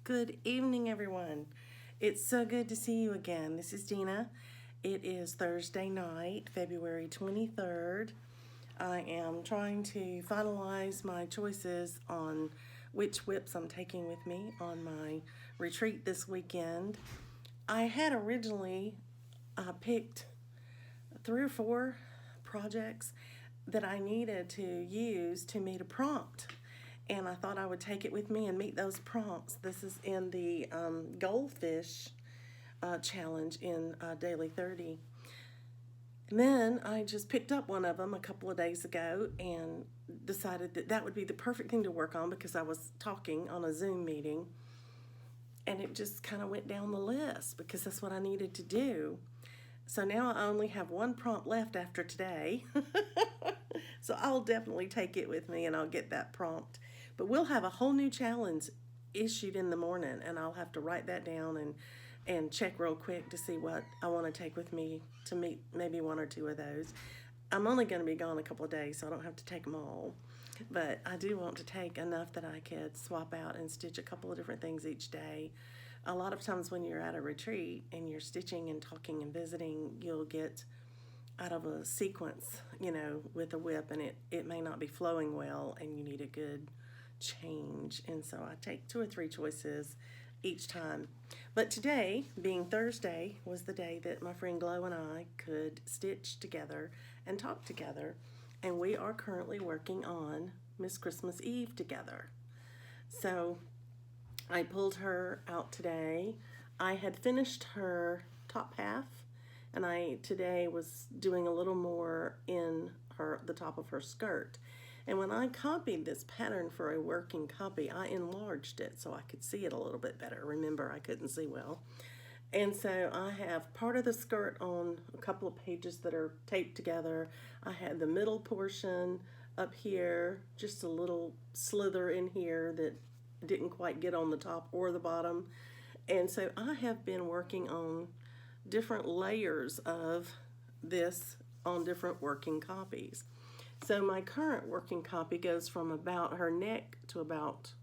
Good evening, everyone. It's so good to see you again. This is Dina. It is Thursday night, February 23rd. I am trying to finalize my choices on which whips I'm taking with me on my retreat this weekend. I had originally picked 3 or 4 projects that I needed to use to meet a prompt. And I thought I would take it with me and meet those prompts. This is in the goldfish challenge in Daily 30. And then I just picked up one of them a couple of days ago and decided that that would be the perfect thing to work on because I was talking on a Zoom meeting. And it just kind of went down the list because that's what I needed to do. So now I only have one prompt left after today. So I'll definitely take it with me and I'll get that prompt. But we'll have a whole new challenge issued in the morning, and I'll have to write that down and check real quick to see what I want to take with me to meet maybe 1 or 2 of those. I'm only going to be gone a couple of days, so I don't have to take them all. But I do want to take enough that I could swap out and stitch a couple of different things each day. A lot of times when you're at a retreat and you're stitching and talking and visiting, you'll get out of a sequence, with a whip, and it may not be flowing well, and you need a good change. And so I take 2 or 3 choices each time. But today, being Thursday, was the day that my friend Glow and I could stitch together and talk together. And we are currently working on Miss Christmas Eve together. So I pulled her out today. I had finished her top half, and I today was doing a little more in the top of her skirt. And when I copied this pattern for a working copy, I enlarged it so I could see it a little bit better. Remember, I couldn't see well. And so I have part of the skirt on a couple of pages that are taped together. I had the middle portion up here, just a little slither in here that didn't quite get on the top or the bottom. And so I have been working on different layers of this on different working copies. So my current working copy goes from about her neck to about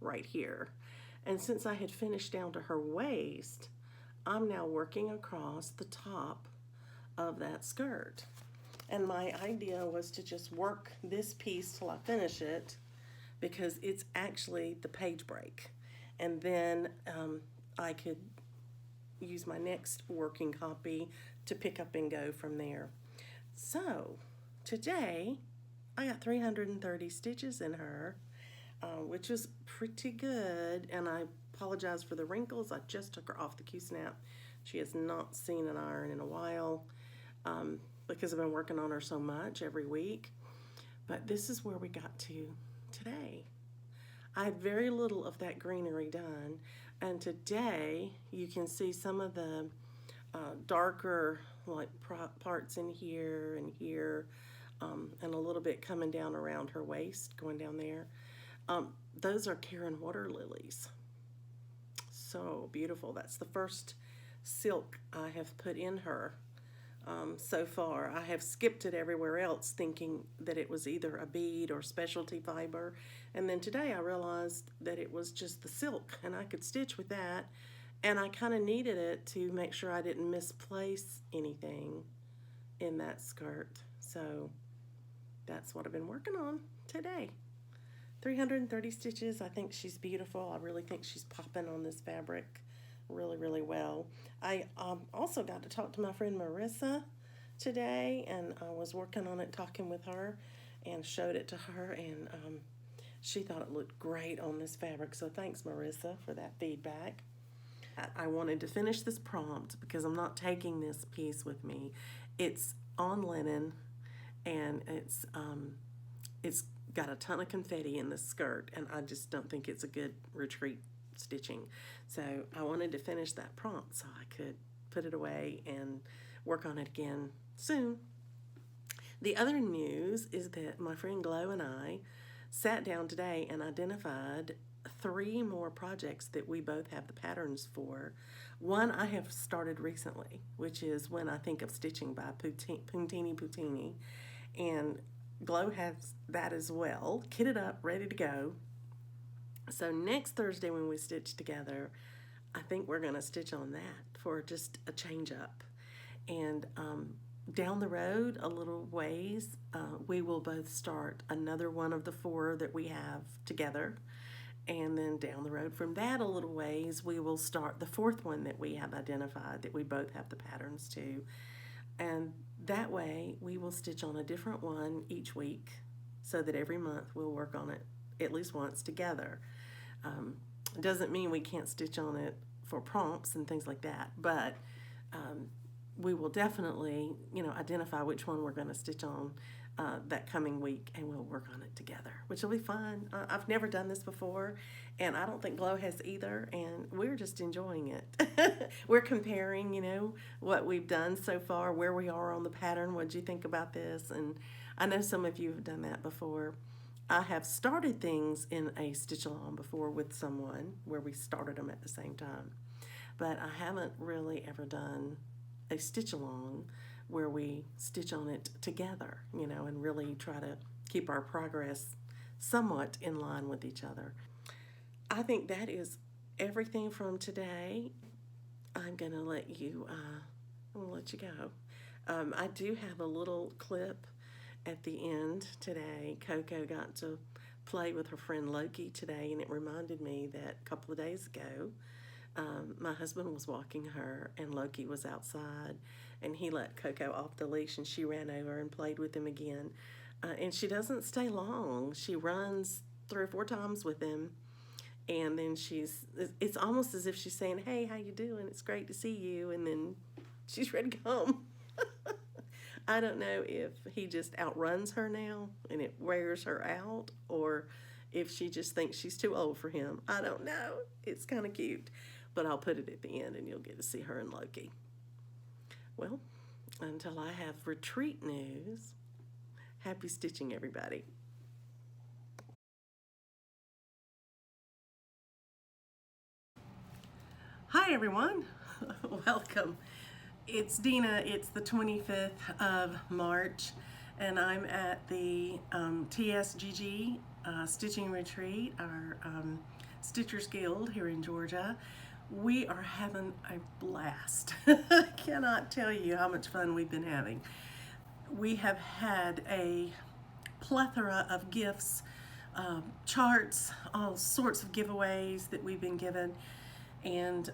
right here. And since I had finished down to her waist, I'm now working across the top of that skirt. And my idea was to just work this piece till I finish it because it's actually the page break. And then I could use my next working copy to pick up and go from there. So today I got 330 stitches in her, which was pretty good. And I apologize for the wrinkles. I just took her off the Q-snap. She has not seen an iron in a while because I've been working on her so much every week. But this is where we got to today. I had very little of that greenery done, and today you can see some of the darker parts in here and here, and a little bit coming down around her waist, going down there. Those are Karen water lilies. So beautiful. That's the first silk I have put in her so far. I have skipped it everywhere else thinking that it was either a bead or specialty fiber, and then today I realized that it was just the silk and I could stitch with that, and I kind of needed it to make sure I didn't misplace anything in that skirt. So that's what I've been working on today. 330 stitches. I think she's beautiful. I really think she's popping on this fabric really, really well. I also got to talk to my friend Marissa today, and I was working on it, talking with her, and showed it to her, and she thought it looked great on this fabric. So thanks, Marissa, for that feedback. I wanted to finish this prompt because I'm not taking this piece with me. It's on linen, and it's got a ton of confetti in the skirt, and I just don't think it's a good retreat stitching. So I wanted to finish that prompt so I could put it away and work on it again soon. The other news is that my friend Glow and I sat down today and identified 3 more projects that we both have the patterns for. One I have started recently, which is When I Think of Stitching by Puntini, and Glow has that as well, kitted up, ready to go. So next Thursday when we stitch together, I think we're going to stitch on that for just a change up. And down the road a little ways, we will both start another one of the 4 that we have together. And then down the road from that a little ways, we will start the 4th one that we have identified that we both have the patterns to. And that way we will stitch on a different one each week so that every month we'll work on it at least once together. It doesn't mean we can't stitch on it for prompts and things like that, but we will definitely, identify which one we're going to stitch on that coming week, and we'll work on it together, which will be fun. I've never done this before, and I don't think Glow has either, and we're just enjoying it. We're comparing, what we've done so far, where we are on the pattern. What'd you think about this? And I know some of you have done that before. I have started things in a stitch-along before with someone where we started them at the same time, but I haven't really ever done a stitch-along where we stitch on it together, and really try to keep our progress somewhat in line with each other. I think that is everything from today. I'm gonna let you go. I do have a little clip at the end today. Coco got to play with her friend Loki today, and it reminded me that a couple of days ago, my husband was walking her, and Loki was outside, and he let Coco off the leash, and she ran over and played with him again. And she doesn't stay long. She runs 3 or 4 times with him, and then it's almost as if she's saying, "Hey, how you doing? It's great to see you," and then she's ready to come. I don't know if he just outruns her now and it wears her out, or if she just thinks she's too old for him. I don't know. It's kind of cute, but I'll put it at the end and you'll get to see her and Loki. Well, until I have retreat news, happy stitching, everybody. Hi, everyone. Welcome. It's Dina. It's the 25th of March, and I'm at the TSGG Stitching Retreat, our Stitchers Guild here in Georgia. We are having a blast. I cannot tell you how much fun we've been having. We have had a plethora of gifts, charts, all sorts of giveaways that we've been given, and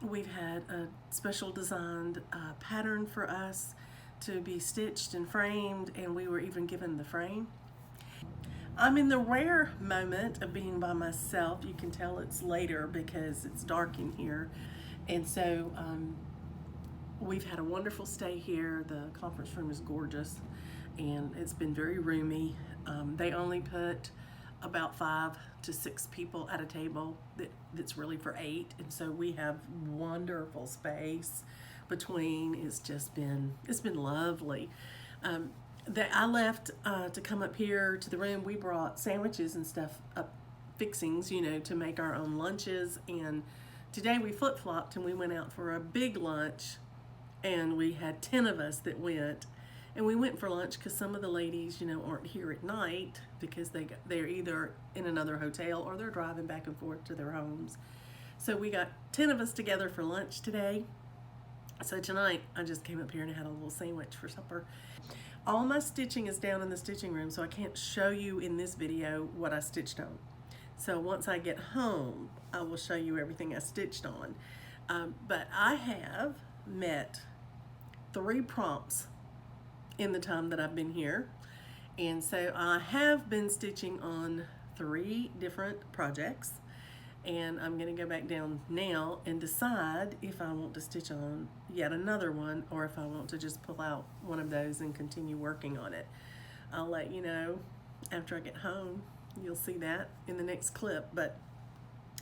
we've had a special designed pattern for us to be stitched and framed, and we were even given the frame. I'm in the rare moment of being by myself. You can tell it's later because it's dark in here. And so we've had a wonderful stay here. The conference room is gorgeous, and it's been very roomy. They only put about 5 to 6 people at a table that's really for 8, and so we have wonderful space between. It's been lovely. I left to come up here to the room. We brought sandwiches and stuff up, fixings, to make our own lunches, and today we flip-flopped and we went out for a big lunch, and we had 10 of us that went. And we went for lunch because some of the ladies, aren't here at night because they're either in another hotel or they're driving back and forth to their homes. So we got 10 of us together for lunch today. So tonight I just came up here and had a little sandwich for supper. All my stitching is down in the stitching room, so I can't show you in this video what I stitched on. So once I get home, I will show you everything I stitched on. But I have met 3 prompts in the time that I've been here, and so I have been stitching on 3 different projects, and I'm going to go back down now and decide if I want to stitch on yet another one or if I want to just pull out one of those and continue working on it. I'll let you know after I get home. You'll see that in the next clip, but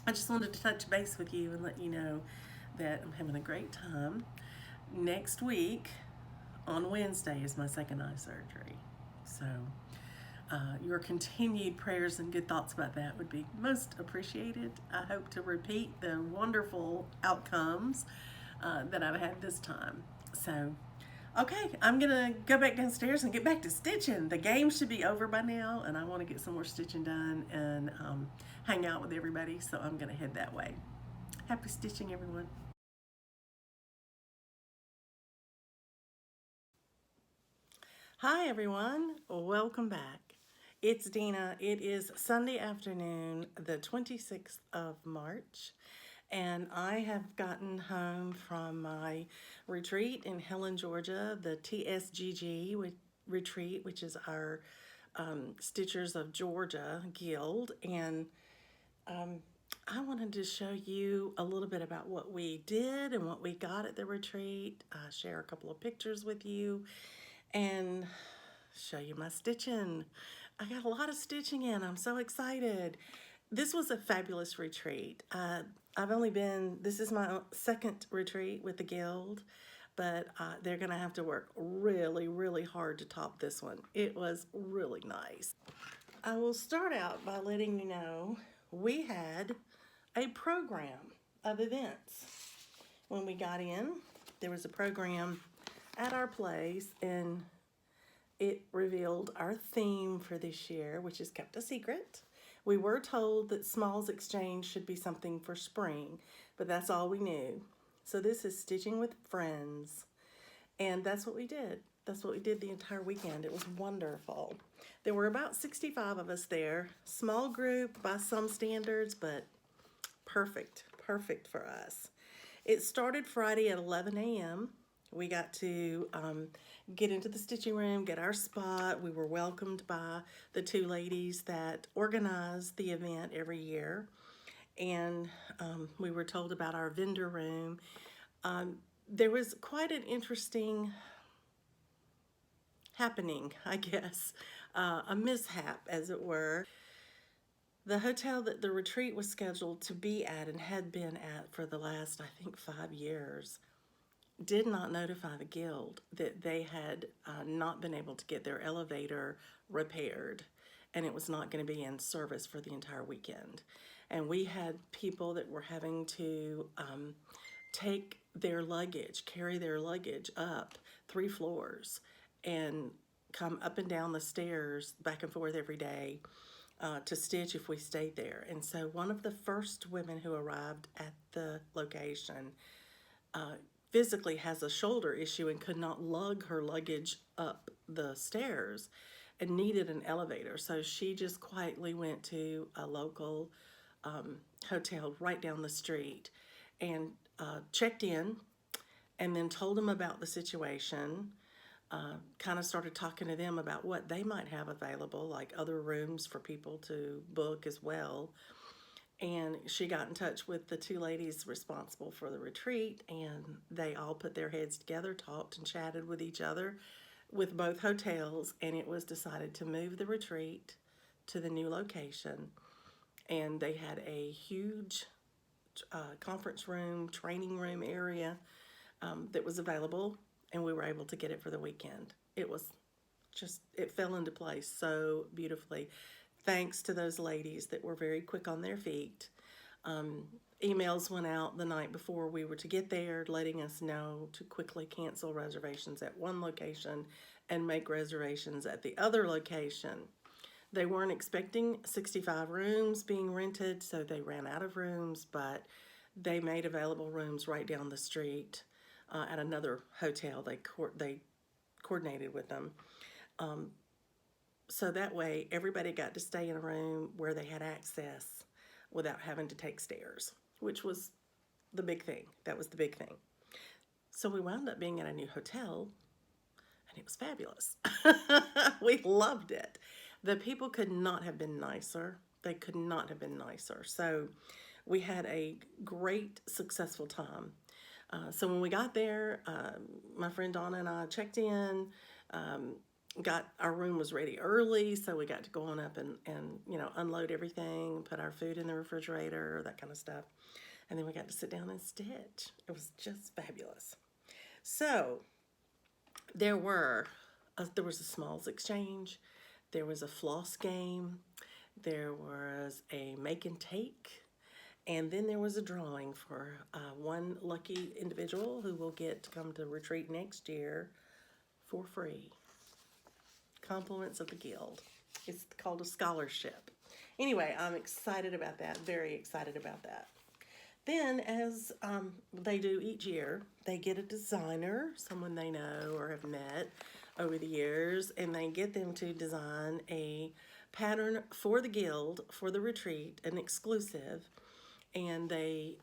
I just wanted to touch base with you and let you know that I'm having a great time. Next week on Wednesday is my second eye surgery, so your continued prayers and good thoughts about that would be most appreciated. I hope to repeat the wonderful outcomes that I've had this time. So Okay, I'm gonna go back downstairs and get back to stitching. The game should be over by now, and I want to get some more stitching done and hang out with everybody, so I'm gonna head that way. Happy stitching, everyone. Hi, everyone. Welcome back. It's Dina. It is Sunday afternoon, the 26th of March, and I have gotten home from my retreat in Helen, Georgia, the TSGG retreat, which is our Stitchers of Georgia Guild. And I wanted to show you a little bit about what we did and what we got at the retreat, share a couple of pictures with you, and show you my stitching. I got a lot of stitching in. I'm so excited. This was a fabulous retreat. I've only been, this is my second retreat with the Guild, but they're going to have to work really, really hard to top this one. It was really nice. I will start out by letting you know we had a program of events. When we got in, there was a program at our place, and it revealed our theme for this year, which is kept a secret. We were told that Smalls Exchange should be something for spring, but that's all we knew. So this is Stitching with Friends, and that's what we did. That's what we did the entire weekend. It was wonderful. There were about 65 of us there. Small group by some standards, but perfect, perfect for us. It started Friday at 11 a.m. We got to get into the stitching room, get our spot. We were welcomed by the two ladies that organize the event every year. And we were told about our vendor room. There was quite an interesting happening, I guess, a mishap, as it were. The hotel that the retreat was scheduled to be at and had been at for the last, I think, 5 years did not notify the Guild that they had not been able to get their elevator repaired, and it was not going to be in service for the entire weekend. And we had people that were having to take their luggage, carry their luggage up 3 floors, and come up and down the stairs back and forth every day to stitch if we stayed there. And so one of the first women who arrived at the location physically has a shoulder issue and could not lug her luggage up the stairs and needed an elevator. So she just quietly went to a local hotel right down the street and checked in, and then told them about the situation. Kind of started talking to them about what they might have available, like other rooms for people to book as well. And she got in touch with the two ladies responsible for the retreat, and they all put their heads together, talked and chatted with each other with both hotels, and it was decided to move the retreat to the new location. And they had a huge conference room, training room area that was available, and we were able to get it for the weekend. It was just, it fell into place so beautifully. Thanks to those ladies that were very quick on their feet. Emails went out the night before we were to get there, letting us know to quickly cancel reservations at one location and make reservations at the other location. They weren't expecting 65 rooms being rented, so they ran out of rooms, but they made available rooms right down the street at another hotel. They coordinated with them. So that way, everybody got to stay in a room where they had access without having to take stairs, which was the big thing. That was the big thing. So we wound up being at a new hotel, and it was fabulous. We loved it. The people could not have been nicer. They could not have been nicer. So we had a great, successful time. So when we got there, my friend Donna and I checked in, got our room was ready early, so we got to go on up and unload everything, put our food in the refrigerator, that kind of stuff. And then we got to sit down and stitch. It was just fabulous. So there was a Smalls Exchange, there was a floss game, there was a make and take, and then there was a drawing for one lucky individual who will get to come to retreat next year for free. Compliments of the Guild. It's called a scholarship. Anyway, I'm excited about that. Very excited about that. Then, as they do each year, they get a designer, someone they know or have met over the years, and they get them to design a pattern for the Guild, for the retreat, an exclusive. And they,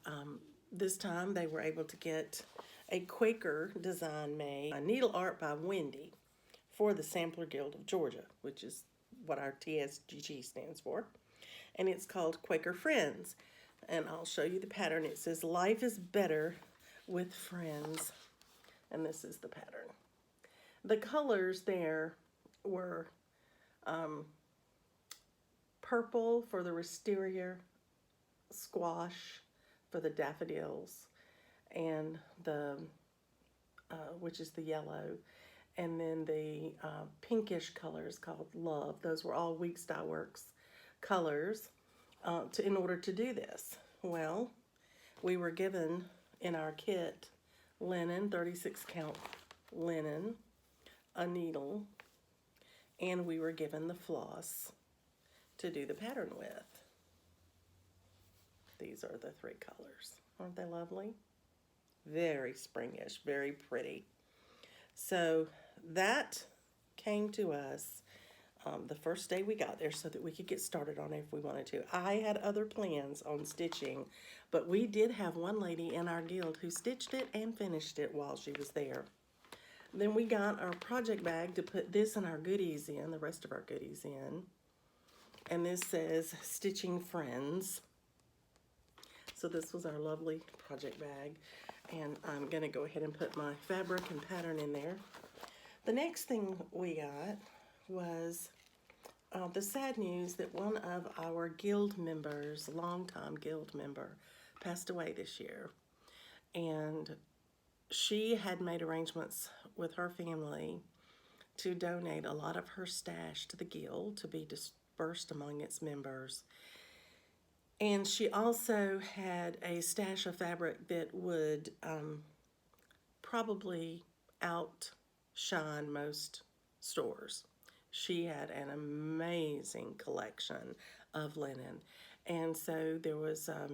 this time, they were able to get a Quaker design made, a needle art by Wendy, for the Sampler Guild of Georgia, which is what our TSGG stands for. And it's called Quaker Friends. And I'll show you the pattern. It says, "Life is better with friends." And this is the pattern. The colors there were purple for the wisteria, squash for the daffodils, and the, which is the yellow. And then the pinkish colors called Love. Those were all Weeks Dye Works colors in order to do this. Well, we were given in our kit linen, 36 count linen, a needle, and we were given the floss to do the pattern with. These are the three colors. Aren't they lovely? Very springish, very pretty. So that came to us the first day we got there so that we could get started on it if we wanted to. I had other plans on stitching, but we did have one lady in our guild who stitched it and finished it while she was there. Then we got our project bag to put this and our goodies in, the rest of our goodies in. And this says Stitching Friends. So this was our lovely project bag. And I'm going to go ahead and put my fabric and pattern in there. The next thing we got was the sad news that one of our guild members, longtime guild member, passed away this year. And she had made arrangements with her family to donate a lot of her stash to the guild to be dispersed among its members. And she also had a stash of fabric that would probably outshine most stores. She had an amazing collection of linen. And so there was a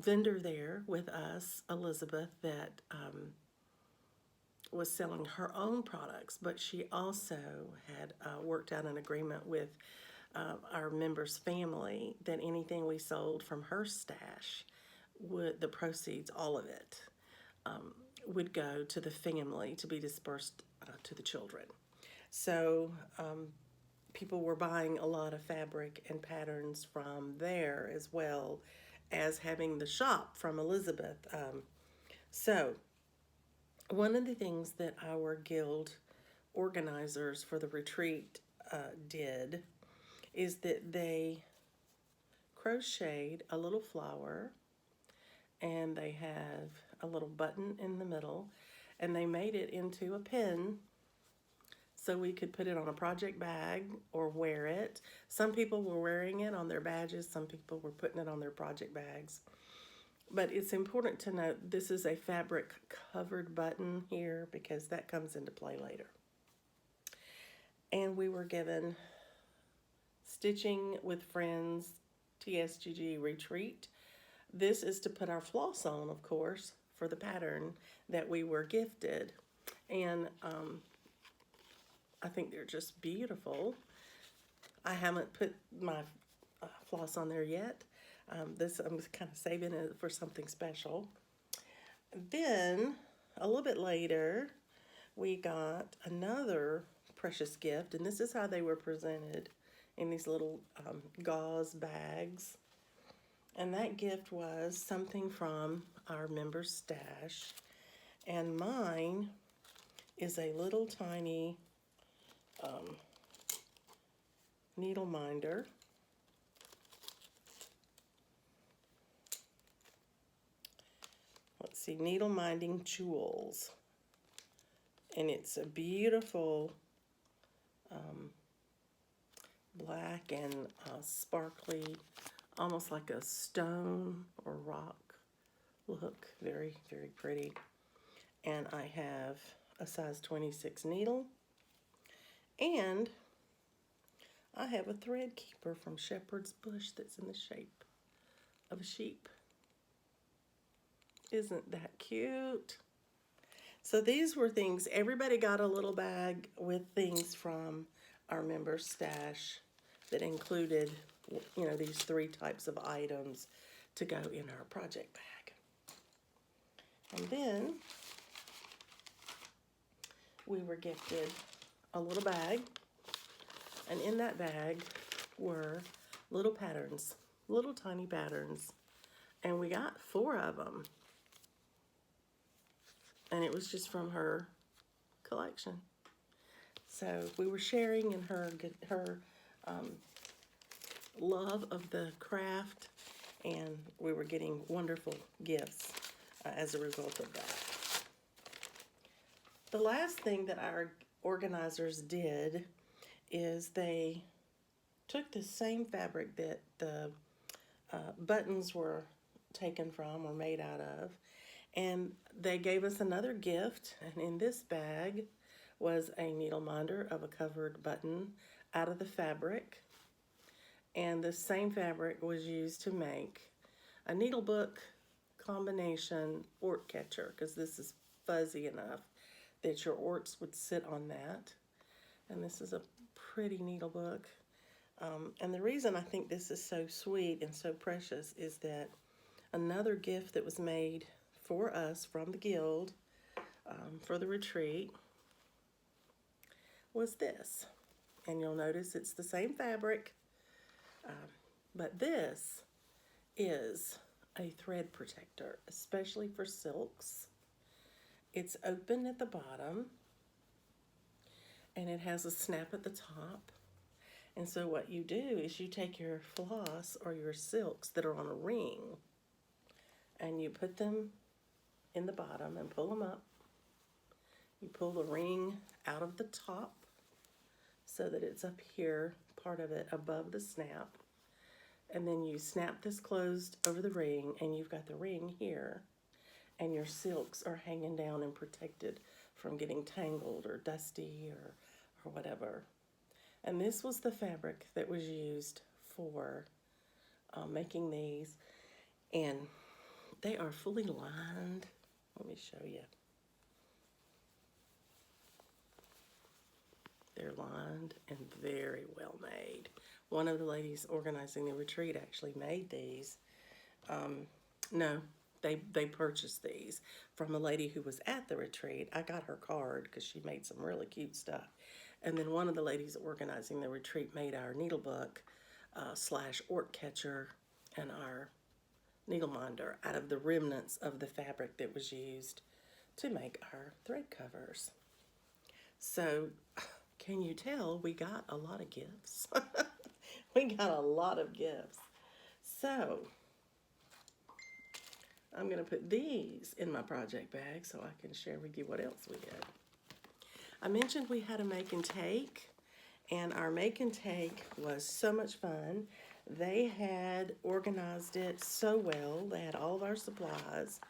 vendor there with us, Elizabeth, that was selling her own products, but she also had worked out an agreement with our members' family that anything we sold from her stash, the proceeds, all of it, would go to the family to be dispersed to the children. So people were buying a lot of fabric and patterns from there, as well as having the shop from Elizabeth. So one of the things that our guild organizers for the retreat did is that they crocheted a little flower, and they have a little button in the middle, and they made it into a pin so we could put it on a project bag or wear it. Some people were wearing it on their badges, some people were putting it on their project bags. But it's important to note this is a fabric covered button here because that comes into play later. And we were given Stitching with Friends TSGG Retreat. This is to put our floss on, of course, for the pattern that we were gifted. And I think they're just beautiful. I haven't put my floss on there yet. This I'm kind of saving it for something special. Then, a little bit later, we got another precious gift, and this is how they were presented in these little gauze bags. And that gift was something from our members' stash. And mine is a little tiny needle minder. Let's see, Needle Minding Jewels. And it's a beautiful black and sparkly, almost like a stone or rock look. Very, very pretty. And I have a size 26 needle, and I have a thread keeper from Shepherd's Bush that's in the shape of a sheep. Isn't that cute? So these were things, everybody got a little bag with things from our member stash that included, you know, these 3 types of items to go in our project bag. And then we were gifted a little bag, and in that bag were little patterns, little tiny patterns, and we got 4 of them. And it was just from her collection. So we were sharing in her love of the craft, and we were getting wonderful gifts as a result of that. The last thing that our organizers did is they took the same fabric that the buttons were taken from or made out of, and they gave us another gift, and in this bag was a needle minder of a covered button out of the fabric. And the same fabric was used to make a needle book combination ort catcher, because this is fuzzy enough that your orts would sit on that. And this is a pretty needle book. And the reason I think this is so sweet and so precious is that another gift that was made for us from the Guild for the retreat was this. And you'll notice it's the same fabric, but this is a thread protector, especially for silks. It's open at the bottom, and it has a snap at the top. And so what you do is you take your floss or your silks that are on a ring, and you put them in the bottom and pull them up. You pull the ring out of the top so that it's up here, part of it above the snap. And then you snap this closed over the ring, and you've got the ring here, and your silks are hanging down and protected from getting tangled or dusty or whatever. And this was the fabric that was used for making these, and they are fully lined. Let me show you. They're lined and very well made. One of the ladies organizing the retreat actually made these. No, they purchased these from a lady who was at the retreat. I got her card because she made some really cute stuff. And then one of the ladies organizing the retreat made our needle book / ort catcher and our needle minder out of the remnants of the fabric that was used to make our thread covers. So can you tell we got a lot of gifts? We got a lot of gifts. So I'm going to put these in my project bag so I can share with you what else we did. I mentioned we had a make and take, and our make and take was so much fun. They had organized it so well. They had all of our supplies.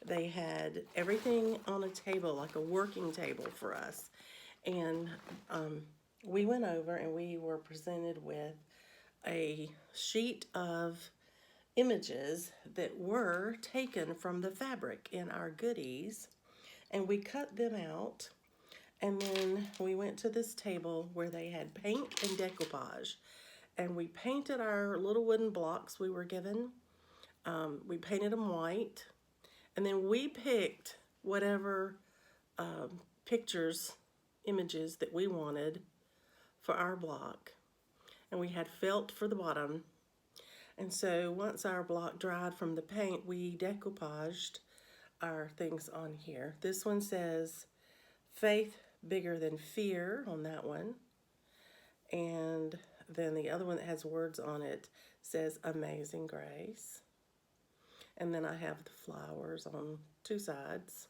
They had everything on a table, like a working table for us. And we went over and we were presented with a sheet of images that were taken from the fabric in our goodies, and we cut them out, and then we went to this table where they had paint and decoupage, and we painted our little wooden blocks we were given. We painted them white, and then we picked whatever pictures, images that we wanted for our block, and we had felt for the bottom. And so once our block dried from the paint, we decoupaged our things on here. This one says faith bigger than fear on that one. And then the other one that has words on it says amazing grace. And then I have the flowers on 2 sides.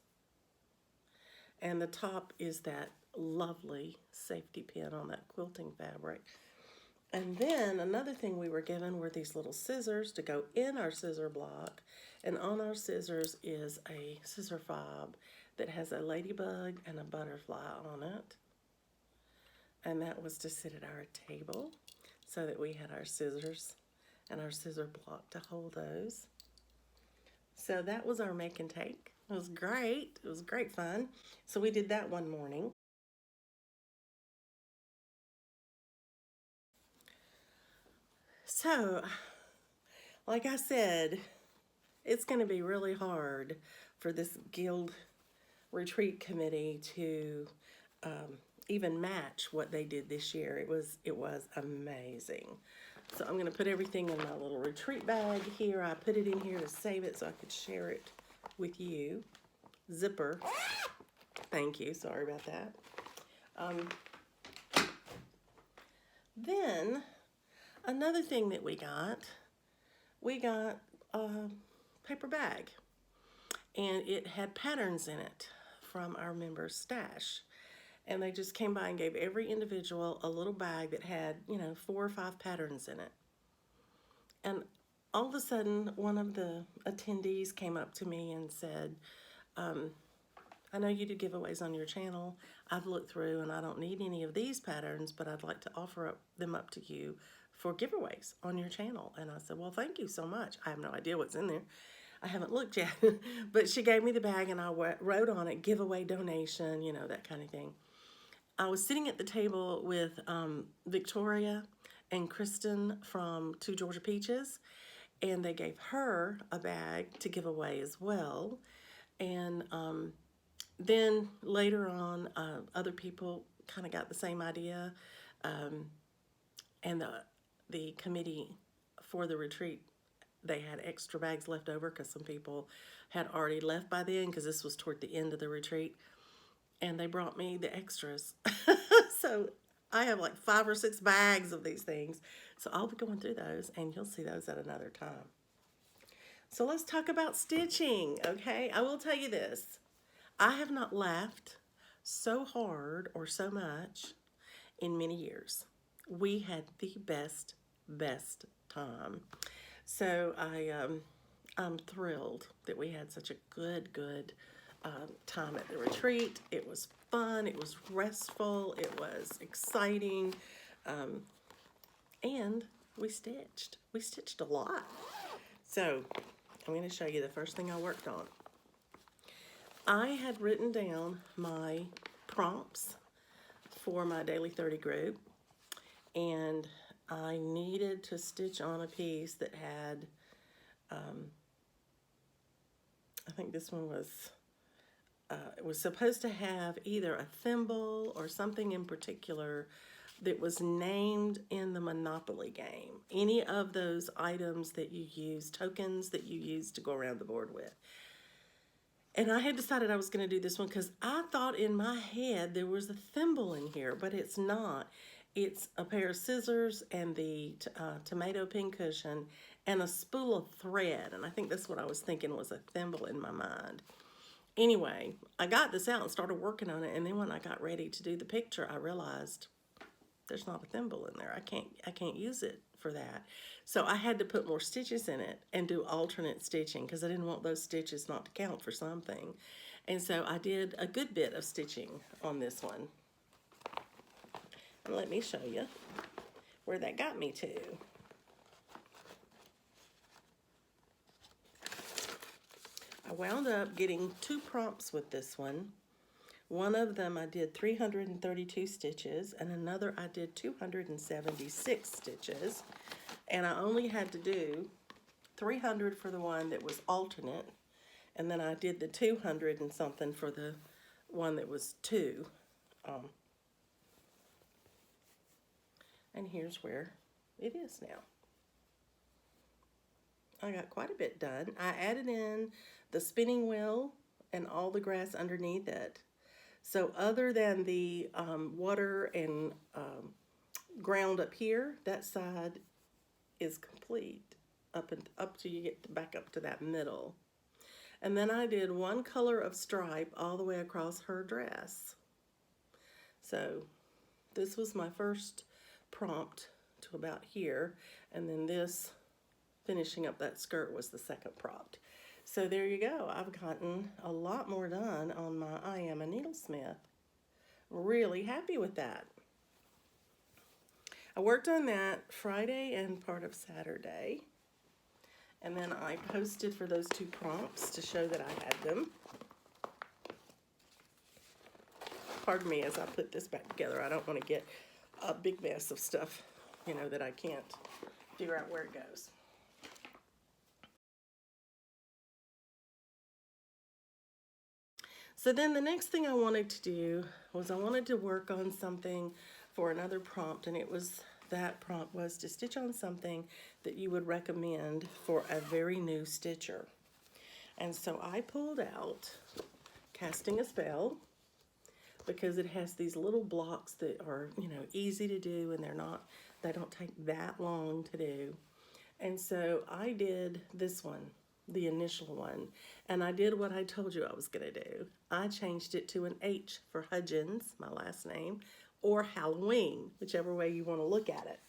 And the top is that lovely safety pin on that quilting fabric. And then another thing we were given were these little scissors to go in our scissor block. And on our scissors is a scissor fob that has a ladybug and a butterfly on it. And that was to sit at our table so that we had our scissors and our scissor block to hold those. So that was our make and take. It was great. It was great fun. So we did that one morning. So, like I said, it's going to be really hard for this guild retreat committee to even match what they did this year. It was amazing. So I'm going to put everything in my little retreat bag here. I put it in here to save it so I could share it with you. Zipper. Thank you. Sorry about that. Then another thing that we got a paper bag, and it had patterns in it from our members' stash. And they just came by and gave every individual a little bag that had, 4 or 5 patterns in it. And all of a sudden, one of the attendees came up to me and said, I know you do giveaways on your channel. I've looked through and I don't need any of these patterns, but I'd like to offer them up to you for giveaways on your channel. And I said, well, thank you so much. I have no idea what's in there. I haven't looked yet. But she gave me the bag and I wrote on it, giveaway donation, that kind of thing. I was sitting at the table with Victoria and Kristen from Two Georgia Peaches, and they gave her a bag to give away as well. And then later on, other people kind of got the same idea, and the committee for the retreat, they had extra bags left over because some people had already left by then, because this was toward the end of the retreat, and they brought me the extras. So I have like 5 or 6 bags of these things. So I'll be going through those, and you'll see those at another time. So let's talk about stitching, okay? I will tell you this. I have not laughed so hard or so much in many years. We had the best time. So I'm thrilled that we had such a good time at the retreat. It was fun, it was restful, it was exciting, and we stitched. We stitched a lot. So I'm going to show you the first thing I worked on. I had written down my prompts for my Daily 30 group, and I needed to stitch on a piece that had, I think this one was, it was supposed to have either a thimble or something in particular that was named in the Monopoly game. Any of those items that you use, tokens that you use to go around the board with. And I had decided I was going to do this one because I thought in my head there was a thimble in here, but it's not. It's a pair of scissors and the tomato pincushion and a spool of thread. And I think that's what I was thinking was a thimble in my mind. Anyway, I got this out and started working on it. And then when I got ready to do the picture, I realized there's not a thimble in there. I can't use it for that. So I had to put more stitches in it and do alternate stitching because I didn't want those stitches not to count for something. And so I did a good bit of stitching on this one. And let me show you where that got me to. I wound up getting 2 prompts with this one. One of them I did 332 stitches, and another I did 276 stitches. And I only had to do 300 for the one that was alternate, and then I did the 200 and something for the one that was 2. And here's where it is now. I got quite a bit done. I added in the spinning wheel and all the grass underneath it. So other than the water and ground up here, that side is complete up till you get back up to that middle. And then I did one color of stripe all the way across her dress. So this was my first prompt to about here, and then this finishing up that skirt was the second prompt. So there you go. I've gotten a lot more done on my I Am a Needlesmith. Really happy with that. I worked on that Friday and part of Saturday. And then I posted for those 2 prompts to show that I had them. Pardon me as I put this back together. I don't want to get a big mess of stuff, you know, that I can't figure out where it goes. So then the next thing I wanted to do was I wanted to work on something for another prompt, and that prompt was to stitch on something that you would recommend for a very new stitcher. And so I pulled out Casting a Spell, because it has these little blocks that are, you know, easy to do, and they don't take that long to do. And so I did this one, the initial one, and I did what I told you I was gonna do. I changed it to an H for Hudgens, my last name, or Halloween, whichever way you want to look at it.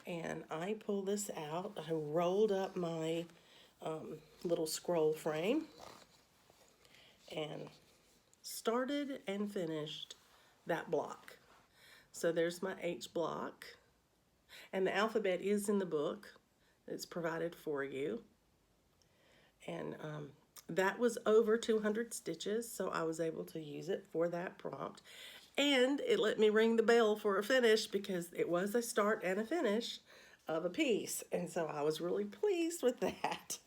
And I pulled this out. I rolled up my little scroll frame and started and finished that block. So there's my H block, and the alphabet is in the book. It's provided for you. And that was over 200 stitches, so I was able to use it for that prompt. And it let me ring the bell for a finish, because it was a start and a finish of a piece. And so I was really pleased with that.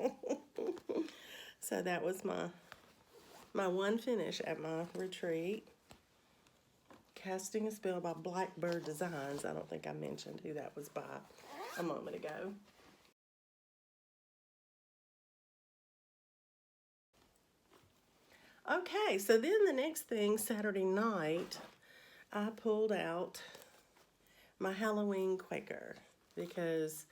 So that was my one finish at my retreat. Casting a Spell by Blackbird Designs. I don't think I mentioned who that was by a moment ago. Okay, so then the next thing, Saturday night, I pulled out my Halloween Quaker, because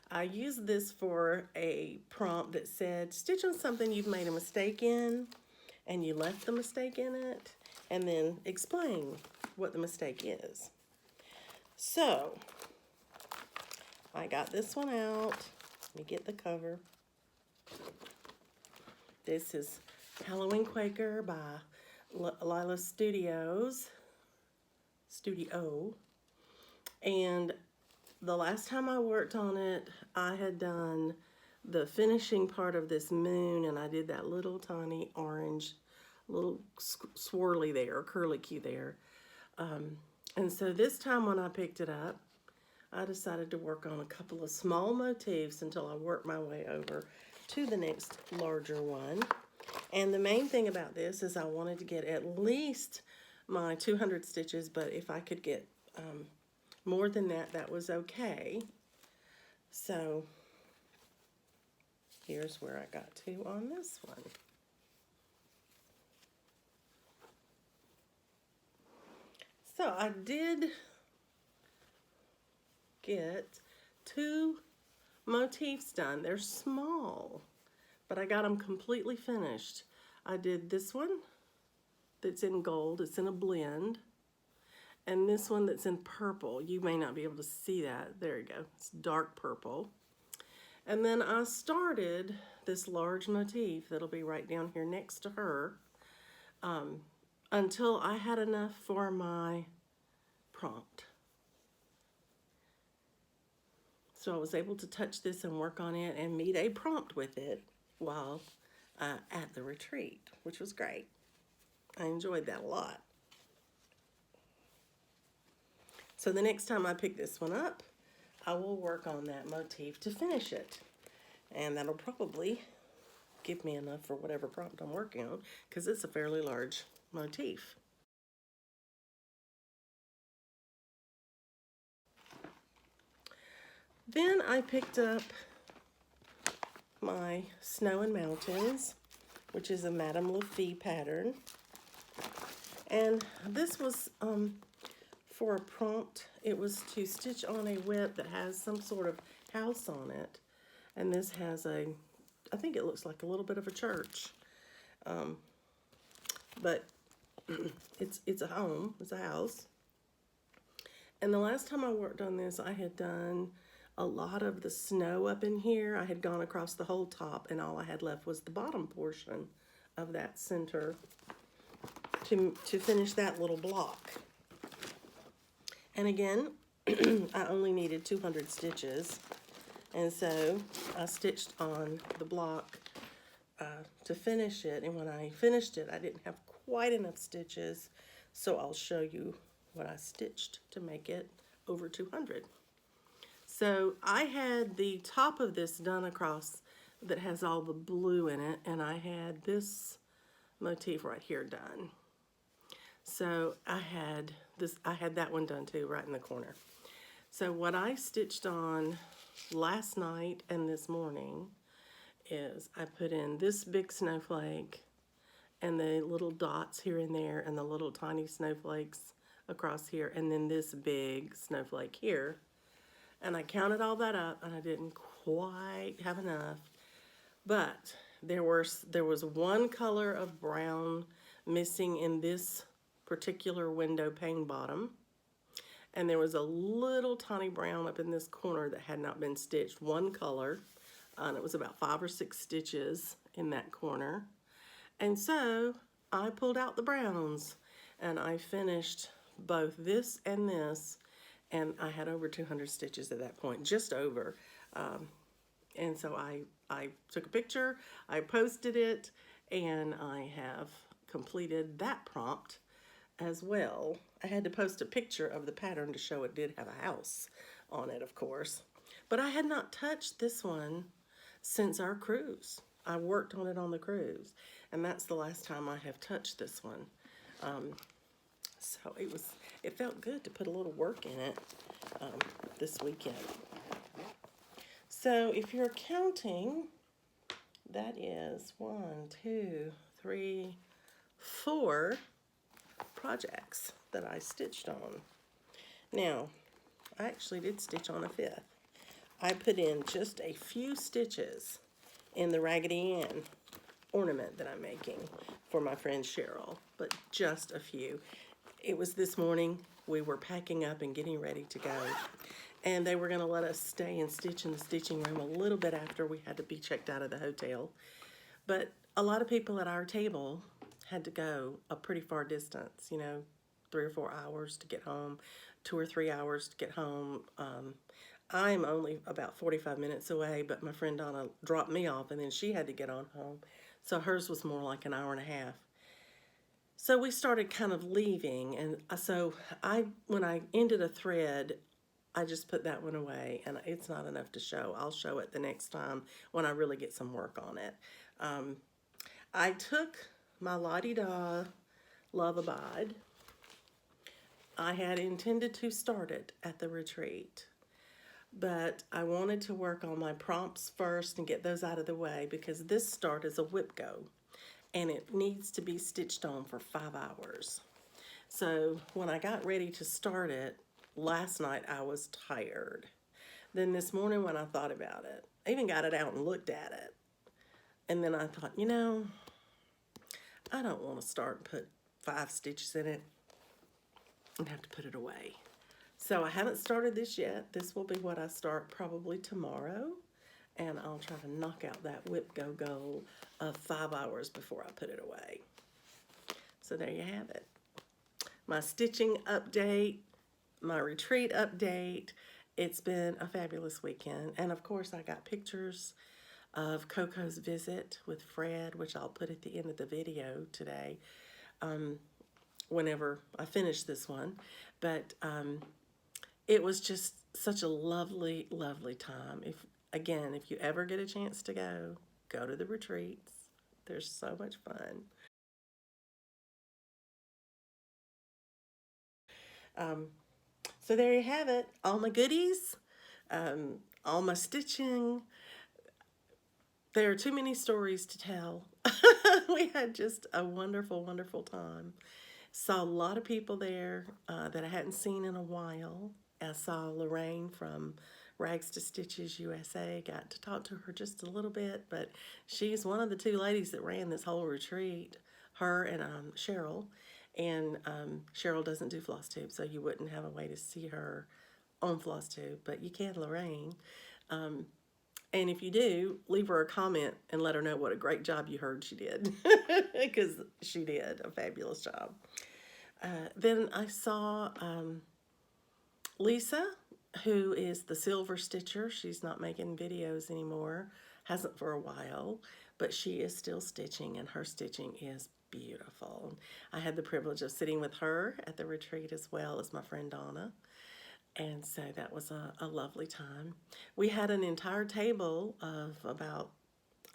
I used this for a prompt that said, stitch on something you've made a mistake in, and you left the mistake in it, and then explain what the mistake is. So I got this one out. Let me get the cover. This is Halloween Quaker by Lila'sstudio. And the last time I worked on it, I had done the finishing part of this moon, and I did that little tiny orange, little swirly there, curlicue there. And so this time when I picked it up, I decided to work on a couple of small motifs until I worked my way over to the next larger one. And the main thing about this is I wanted to get at least my 200 stitches, but if I could get more than that, that was okay. So here's where I got to on this one. So I did get 2 motifs done. They're small, but I got them completely finished. I did this one that's in gold. It's in a blend. And this one that's in purple. You may not be able to see that. There you go. It's dark purple. And then I started this large motif that'll be right down here next to her until I had enough for my prompt. So I was able to touch this and work on it and meet a prompt with it while at the retreat, which was great. I enjoyed that a lot. So the next time I pick this one up, I will work on that motif to finish it. And that'll probably give me enough for whatever prompt I'm working on, because it's a fairly large motif. Then I picked up my Snow and Mountains, which is a Madame Lafitte pattern. And this was for a prompt. It was to stitch on a whip that has some sort of house on it. And this has I think it looks like a little bit of a church. But it's a home, it's a house. And the last time I worked on this, I had done a lot of the snow up in here. I had gone across the whole top, and all I had left was the bottom portion of that center to finish that little block. And again, I only needed 200 stitches, and so I stitched on the block to finish it. And when I finished it, I didn't have quite enough stitches, so I'll show you what I stitched to make it over 200. So I had the top of this done across that has all the blue in it, and I had this motif right here done. So I had that one done too, right in the corner. So what I stitched on last night and this morning is I put in this big snowflake and the little dots here and there and the little tiny snowflakes across here, and then this big snowflake here. And I counted all that up, and I didn't quite have enough. But there was one color of brown missing in this particular window pane bottom. And there was a little tiny brown up in this corner that had not been stitched, one color. And it was about 5 or 6 stitches in that corner. And so I pulled out the browns, and I finished both this, and I had over 200 stitches at that point, just over. And so I took a picture, I posted it, and I have completed that prompt as well. I had to post a picture of the pattern to show it did have a house on it, of course. But I had not touched this one since our cruise. I worked on it on the cruise, and that's the last time I have touched this one. So it felt good to put a little work in it this weekend. So if you're counting, that is 1, 2, 3, 4 projects that I stitched on. Now, I actually did stitch on a 5th. I put in just a few stitches in the Raggedy Ann ornament that I'm making for my friend Cheryl, but just a few. It was this morning. We were packing up and getting ready to go, and they were going to let us stay and stitch in the stitching room a little bit after we had to be checked out of the hotel. But a lot of people at our table had to go a pretty far distance, 3 or 4 hours to get home, 2 or 3 hours to get home. I'm only about 45 minutes away, but my friend Donna dropped me off, and then she had to get on home. So hers was more like an hour and a half. So we started kind of leaving, and so when I ended a thread, I just put that one away, and it's not enough to show. I'll show it the next time when I really get some work on it. I took my La-Di-Da Love Abide. I had intended to start it at the retreat, but I wanted to work on my prompts first and get those out of the way, because this start is a whip go, and it needs to be stitched on for 5 hours. So when I got ready to start it last night, I was tired. Then this morning when I thought about it, I even got it out and looked at it. And then I thought, I don't want to start and put 5 stitches in it and have to put it away. So I haven't started this yet. This will be what I start probably tomorrow. And I'll try to knock out that whip go goal of 5 hours before I put it away. So there you have it. My stitching update, my retreat update. It's been a fabulous weekend. And of course I got pictures of Coco's visit with Fred, which I'll put at the end of the video today, whenever I finish this one. But it was just such a lovely, lovely time. If you ever get a chance to go to the retreats. They're so much fun. So there you have it. All my goodies, all my stitching. There are too many stories to tell. We had just a wonderful, wonderful time. Saw a lot of people there that I hadn't seen in a while. I saw Lorraine from Rags to Stitches USA. Got to talk to her just a little bit, but she's one of the 2 ladies that ran this whole retreat, her and Cheryl. And Cheryl doesn't do floss tube, so you wouldn't have a way to see her on floss tube, but you can Lorraine. And if you do, leave her a comment and let her know what a great job you heard she did, because she did a fabulous job. Then I saw Lisa, who is the silver stitcher. She's not making videos anymore, hasn't for a while, but she is still stitching, and her stitching is beautiful. I had the privilege of sitting with her at the retreat as well as my friend Donna. And so that was a lovely time. We had an entire table of about,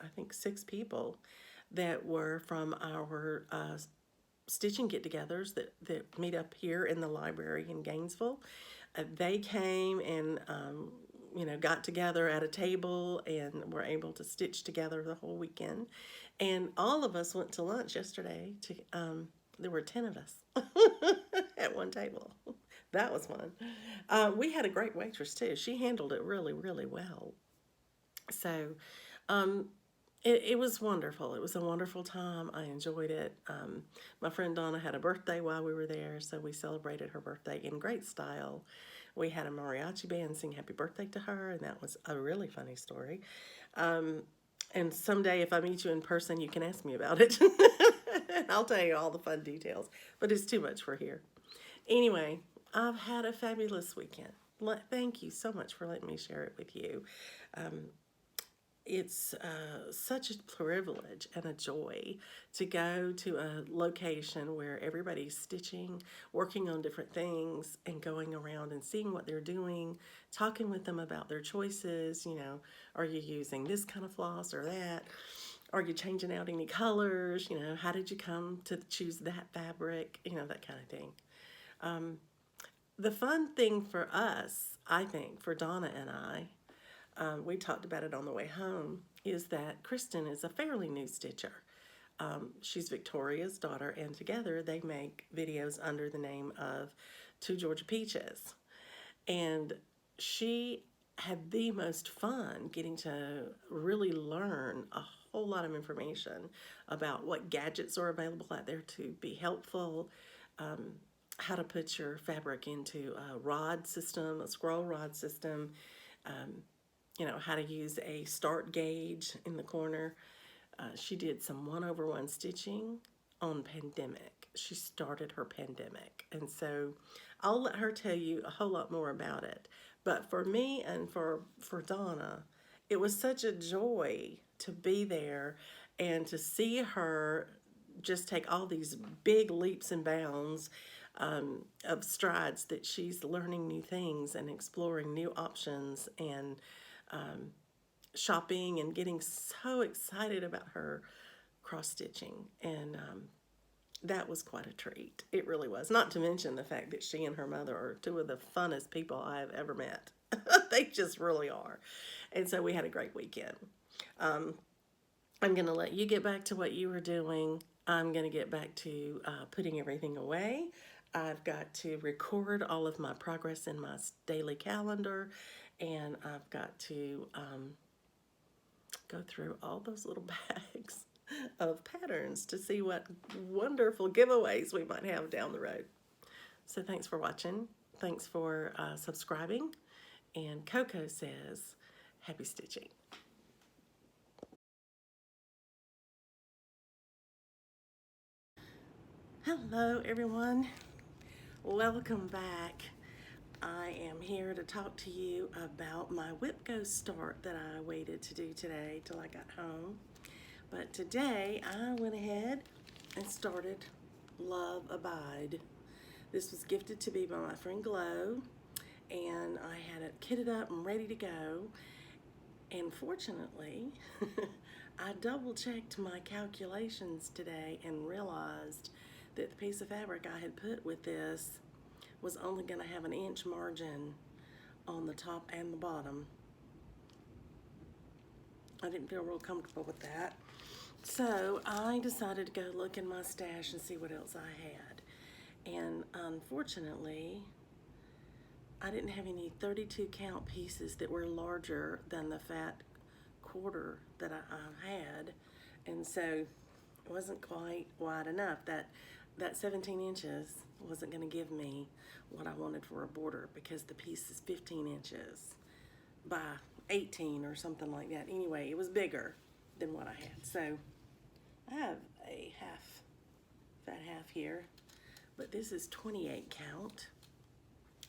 I think, 6 people that were from our stitching get-togethers that meet up here in the library in Gainesville. They came and got together at a table and were able to stitch together the whole weekend. And all of us went to lunch yesterday. There were 10 of us at one table. That was fun. We had a great waitress too. She handled it really, really well. So it was wonderful. It was a wonderful time. I enjoyed it. My friend Donna had a birthday while we were there, so we celebrated her birthday in great style. We had a mariachi band sing happy birthday to her, and that was a really funny story. And someday, if I meet you in person, you can ask me about it. I'll tell you all the fun details, but it's too much for here. Anyway, I've had a fabulous weekend. Thank you so much for letting me share it with you. It's such a privilege and a joy to go to a location where everybody's stitching, working on different things, and going around and seeing what they're doing, talking with them about their choices. Are you using this kind of floss or that? Are you changing out any colors? How did you come to choose that fabric? That kind of thing. The fun thing for us, I think, for Donna and I, we talked about it on the way home, is that Kristen is a fairly new stitcher. She's Victoria's daughter, and together they make videos under the name of Two Georgia Peaches. And she had the most fun getting to really learn a whole lot of information about what gadgets are available out there to be helpful, how to put your fabric into a rod system, a scroll rod system, how to use a start gauge in the corner. She did some 1-over-1 stitching on pandemic. She started her pandemic. And so I'll let her tell you a whole lot more about it. But for me and for Donna, it was such a joy to be there and to see her just take all these big leaps and bounds of strides, that she's learning new things and exploring new options and shopping and getting so excited about her cross-stitching. And that was quite a treat. It really was. Not to mention the fact that she and her mother are 2 of the funnest people I have ever met. They just really are. And so we had a great weekend. I'm going to let you get back to what you were doing. I'm going to get back to putting everything away. I've got to record all of my progress in my daily calendar, and I've got to go through all those little bags of patterns to see what wonderful giveaways we might have down the road. So thanks for watching. Thanks for subscribing. And Coco says, happy stitching. Hello, everyone. Welcome back. I am here to talk to you about my whip go start that I waited to do today till I got home. But today I went ahead and started Love Abide. This was gifted to me by my friend Glow, and I had it kitted up and ready to go. And fortunately, I double checked my calculations today and realized that the piece of fabric I had put with this was only going to have an inch margin on the top and the bottom. I didn't feel real comfortable with that. So I decided to go look in my stash and see what else I had. And unfortunately, I didn't have any 32 count pieces that were larger than the fat quarter that I had. And so it wasn't quite wide enough. That that 17 inches wasn't going to give me what I wanted for a border because the piece is 15 inches by 18 or something like that. Anyway, it was bigger than what I had. So I have a fat half here, but this is 28 count.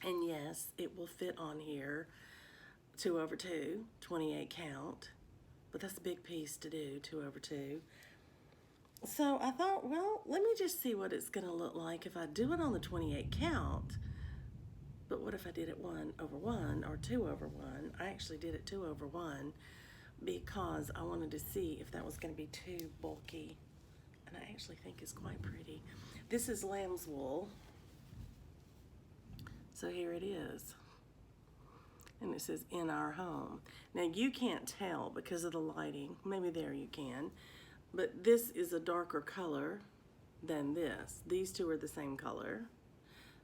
And yes, it will fit on here 2/2, 28 count. But that's a big piece to do, 2/2. So I thought, well, let me just see what it's gonna look like if I do it on the 28 count. But what if I did it 1/1 or 2/1? I actually did it 2/1 because I wanted to see if that was gonna be too bulky. And I actually think it's quite pretty. This is lamb's wool. So here it is. And it says in our home. Now you can't tell because of the lighting. Maybe there you can. But this is a darker color than this. These two are the same color.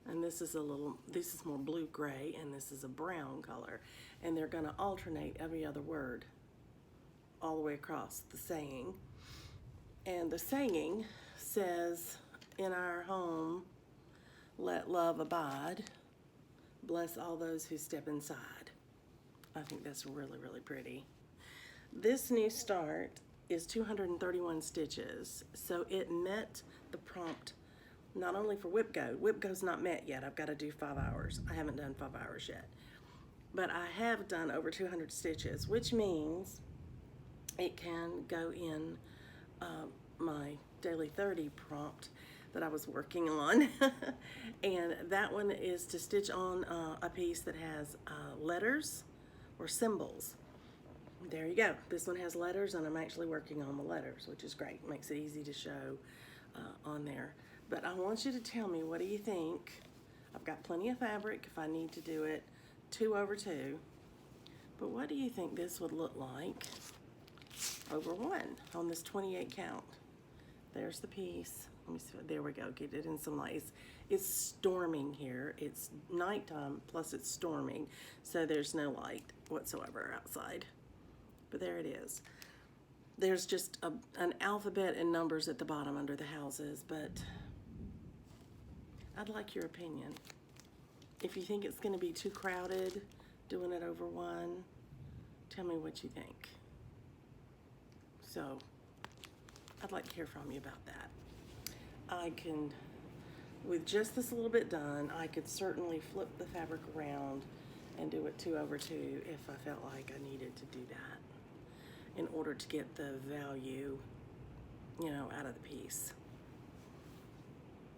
And this is more blue gray, and this is a brown color. And they're gonna alternate every other word all the way across the saying. And the saying says, in our home, let love abide. Bless all those who step inside. I think that's really, really pretty. This new start is 231 stitches, so it met the prompt not only for whip go. Whip go's not met yet. I've got to do 5 hours. I haven't done 5 hours yet, but I have done over 200 stitches, which means it can go in my daily 30 prompt that I was working on. And that one is to stitch on a piece that has letters or symbols. There you go. This one has letters, and I'm actually working on the letters, which is great. Makes it easy to show on there. But I want you to tell me, what do you think? I've got plenty of fabric if I need to do it 2/2. But what do you think this would look like over 1 on this 28 count? There's the piece. Let me see. There we go. Get it in some light. It's storming here. It's nighttime, plus it's storming, so there's no light whatsoever outside. But there it is. There's just an alphabet and numbers at the bottom under the houses, but I'd like your opinion. If you think it's going to be too crowded doing it over 1, tell me what you think. So I'd like to hear from you about that. I can, with just this little bit done, I could certainly flip the fabric around and do it 2/2 if I felt like I needed to do that in order to get the value, you know, out of the piece.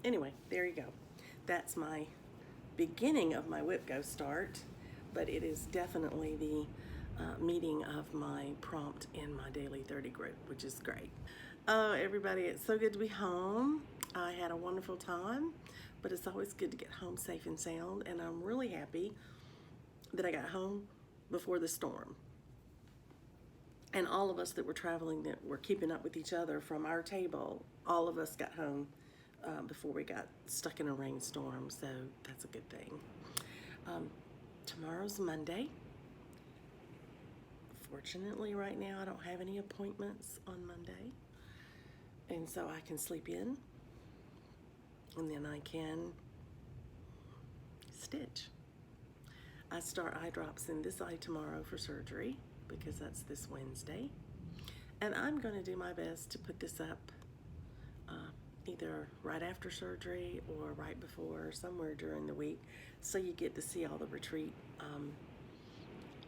Anyway, there you go. That's my beginning of my whip go start, but it is definitely the meeting of my prompt in my daily 30 group, which is great. Oh, everybody, it's so good to be home. I had a wonderful time, but it's always good to get home safe and sound, and I'm really happy that I got home before the storm. And all of us that were traveling, that were keeping up with each other from our table, all of us got home before we got stuck in a rainstorm, so that's a good thing. Tomorrow's Monday. Fortunately, right now, I don't have any appointments on Monday, and so I can sleep in, and then I can stitch. I start eye drops in this eye tomorrow for surgery, because that's this Wednesday, and I'm going to do my best to put this up either right after surgery or right before, somewhere during the week, so you get to see all the retreat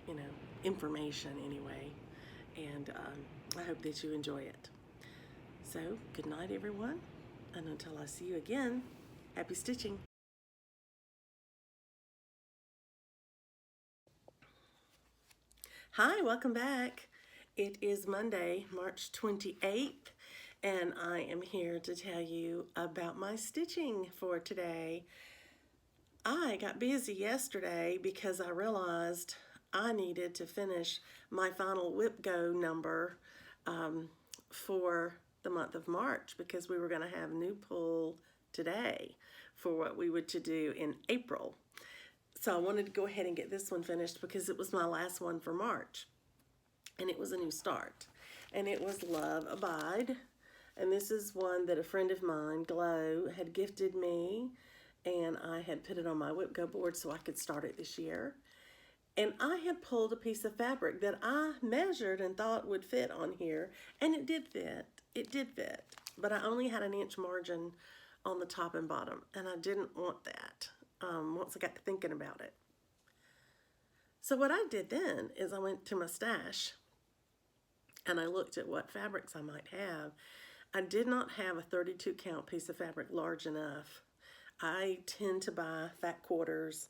you know, information anyway, and I hope that you enjoy it. So good night, everyone, and until I see you again, happy stitching. Hi, welcome back. It is Monday, March 28th, and I am here to tell you about my stitching for today. I got busy yesterday because I realized I needed to finish my final whip go number for the month of March, because we were going to have new pull today for what we were to do in April. So I wanted to go ahead and get this one finished because it was my last one for March, and it was a new start, and it was Love Abide, And this is one that a friend of mine, Glow, had gifted me, and I had put it on my whip go board so I could start it this year. And I had pulled a piece of fabric that I measured and thought would fit on here, and it did fit. It did fit, but I only had an inch margin on the top and bottom, and I didn't want that once I got to thinking about it. So what I did then is I went to my stash and I looked at what fabrics I might have. I did not have a 32 count piece of fabric large enough. I tend to buy fat quarters,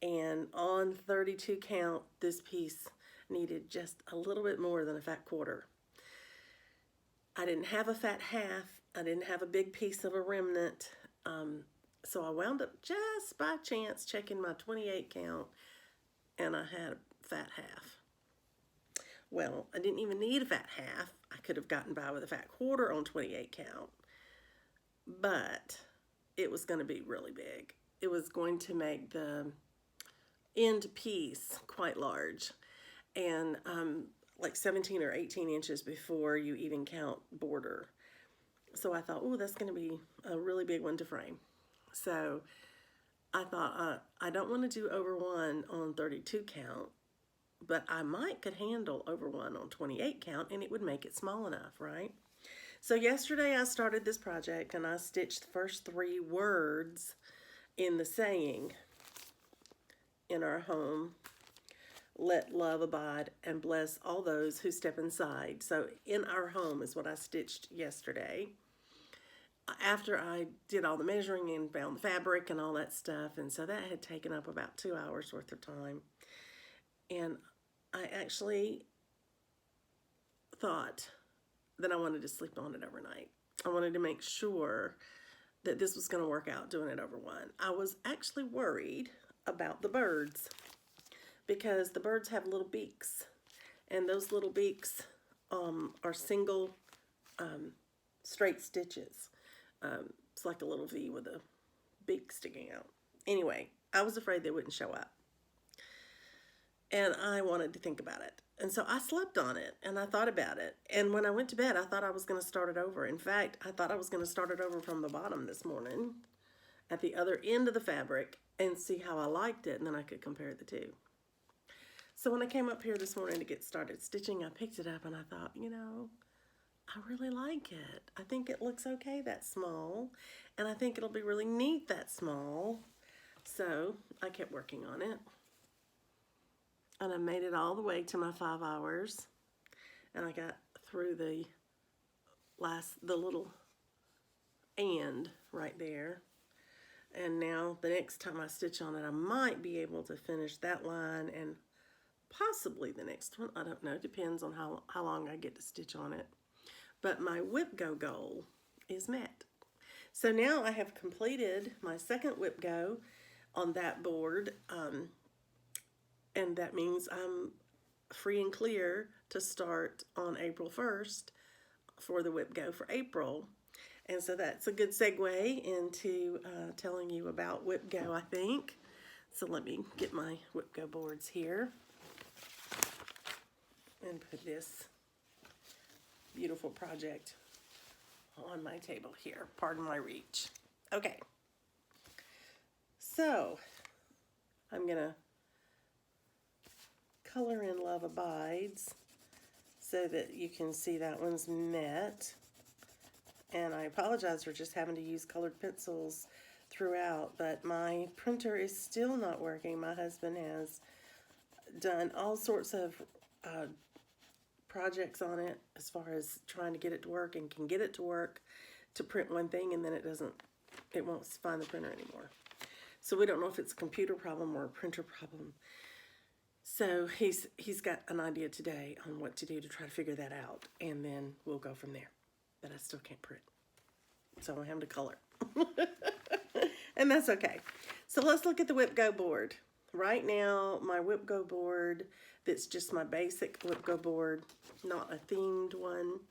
and on 32 count, this piece needed just a little bit more than a fat quarter. I didn't have a fat half. I didn't have a big piece of a remnant. So I wound up just by chance checking my 28 count, and I had a fat half. Well, I didn't even need a fat half. I could have gotten by with a fat quarter on 28 count, but it was going to be really big. It was going to make the end piece quite large, and like 17 or 18 inches before you even count border. So I thought, oh, that's going to be a really big one to frame. So I thought, I don't want to do over one on 32 count, but I might could handle over one on 28 count, and it would make it small enough, right? So yesterday I started this project, and I stitched the first 3 words in the saying in our home: let love abide and bless all those who step inside. So in our home is what I stitched yesterday, after I did all the measuring and found the fabric and all that stuff. And so that had taken up about 2 hours worth of time. And I actually thought that I wanted to sleep on it overnight. I wanted to make sure that this was going to work out doing it over one. I was actually worried about the birds, because the birds have little beaks, and those little beaks are single straight stitches. It's like a little V with a beak sticking out. Anyway, I was afraid they wouldn't show up, and I wanted to think about it. And so I slept on it, and I thought about it. And when I went to bed, I thought I was going to start it over. In fact, I thought I was going to start it over from the bottom this morning at the other end of the fabric and see how I liked it, and then I could compare the two. So when I came up here this morning to get started stitching, I picked it up and I thought, you know, I really like it. I think it looks okay that small, and I think it'll be really neat that small. So I kept working on it, and I made it all the way to my 5 hours, and I got through the little and right there. And now the next time I stitch on it, I might be able to finish that line and possibly the next one. I don't know. It depends on how long I get to stitch on it. But my whip go goal is met. So now I have completed my second whip go on that board. And that means I'm free and clear to start on April 1st for the whip go for April. And so that's a good segue into telling you about whip go, I think. So let me get my whip go boards here and put this beautiful project on my table here. Pardon my reach. Okay. So I'm going to color in Love Abides so that you can see that one's met. And I apologize for just having to use colored pencils throughout, but my printer is still not working. My husband has done all sorts of projects on it as far as trying to get it to work, and can get it to work to print one thing, and then it won't find the printer anymore. So we don't know if it's a computer problem or a printer problem. So he's got an idea today on what to do to try to figure that out, and then we'll go from there. But I still can't print, so I want him to color. And that's okay. So let's look at the whip go board. Right now, my whip go board, that's just my basic whip go board, not a themed one.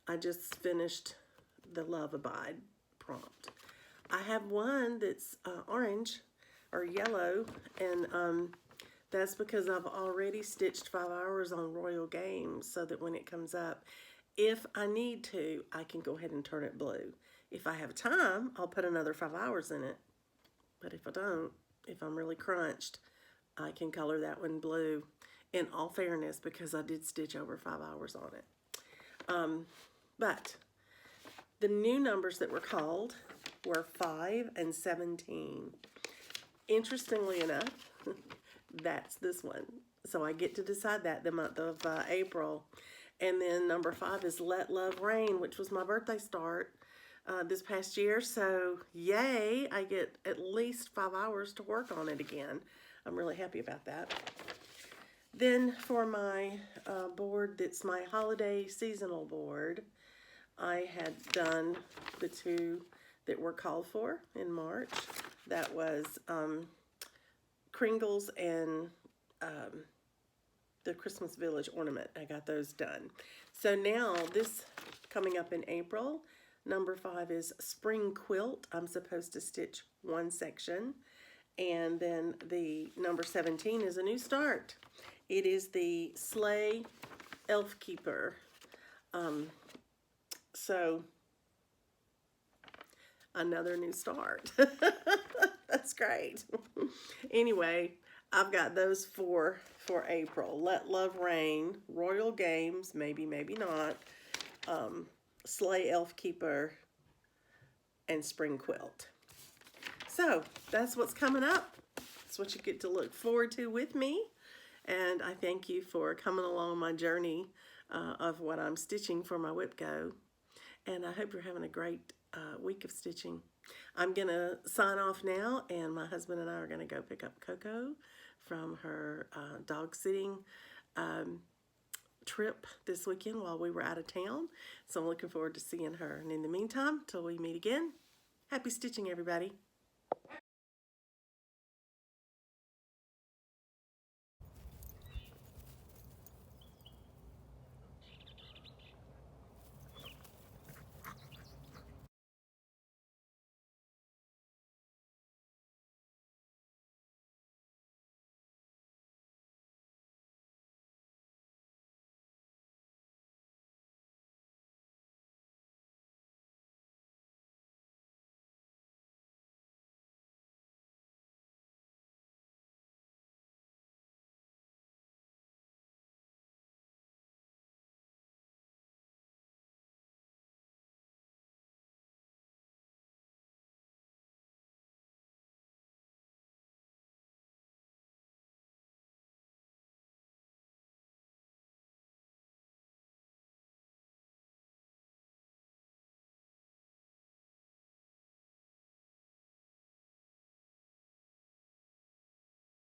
I just finished the Love Abide prompt. I have one that's orange or yellow, and that's because I've already stitched 5 hours on Royal Games, so that when it comes up, If I need to, I can go ahead and turn it blue. If I have time, I'll put another 5 hours in it. But if I don't, if I'm really crunched, I can color that one blue. In all fairness, because I did stitch over 5 hours on it. But the new numbers that were called were 5 and 17. Interestingly enough, that's this one. So I get to decide that the month of April. And then number 5 is Let Love Reign, which was my birthday start this past year. So yay, I get at least 5 hours to work on it again. I'm really happy about that. Then for my board that's my holiday seasonal board, I had done the 2 that were called for in March. That was Kringles and the Christmas Village ornament. I got those done. So now this coming up in April, number 5 is Spring Quilt. I'm supposed to stitch 1 section. And then the number 17 is a new start. It is the Sleigh Elf Keeper. So another new start. That's great. Anyway, I've got those 4 for April. Let Love Reign, Royal Games, maybe, maybe not, Sleigh Elf Keeper, and Spring Quilt. So that's what's coming up. That's what you get to look forward to with me. And I thank you for coming along my journey of what I'm stitching for my WhipGo. And I hope you're having a great week of stitching. I'm going to sign off now, and my husband and I are going to go pick up Coco from her dog sitting trip this weekend while we were out of town. So I'm looking forward to seeing her. And in the meantime, till we meet again, happy stitching, everybody.